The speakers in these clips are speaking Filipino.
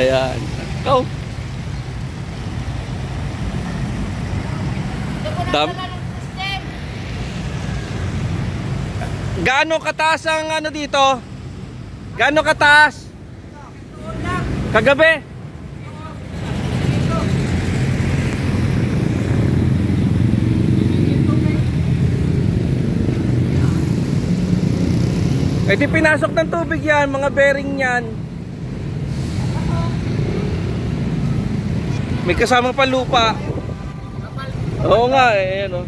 Ayan. Ikaw. Gaano kataas ang ano dito? Gaano kataas? Kagabi? Eh di pinasok ng tubig yan, mga bearing yan. May kasamang palupa. Oo nga eh, ayan o.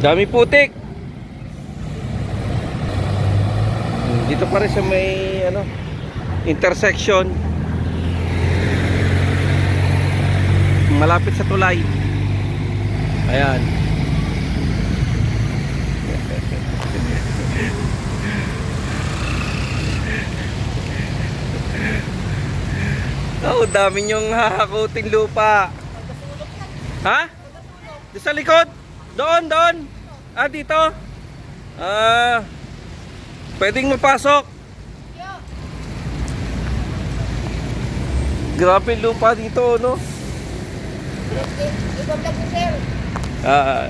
Dami putik. Dito pa rin sa may ano, intersection. Malapit sa tulay. Ayan. Oh, dami nyong hahakuting lupa. Ha? Doon sa likod? Doon, doon. Ah, dito. Ah, pwedeng mapasok. Grabe lupa dito, no?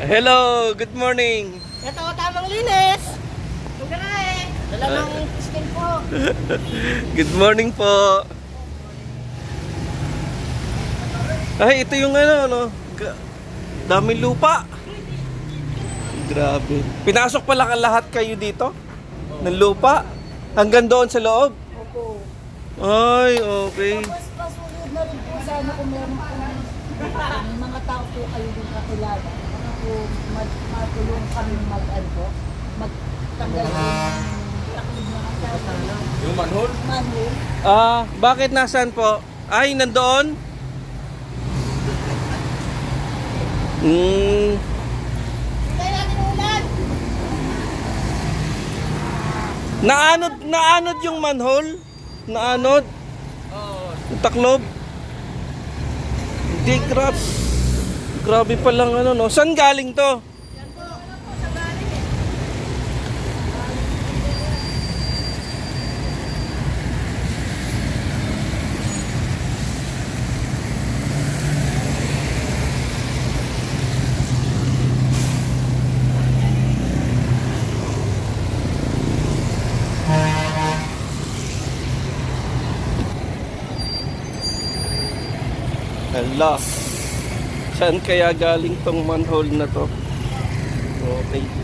Hello, good morning. Ito, tamang linis. Dala ng skin po. Good morning po. Ay, ito yung ano, no? Daming lupa. Grabe. Pinasok pala lahat kayo dito? Ng lupa? Hanggang doon sa loob? Opo. Ay, okay. Tapos pasunod na rin po sana kung meron po may mga tao po kayo din kakilala. Kung matulong kami magtanggal ng taklig na kasama. Yung manhole? Manhole. Ah, bakit nasaan po? Ay, nandoon? Naanod yung manhole? Naanod? Oo. Taklob? Hindi, grabe palang ano, no? Saan galing to? Hala, saan kaya galing tong manhole na to? Okay.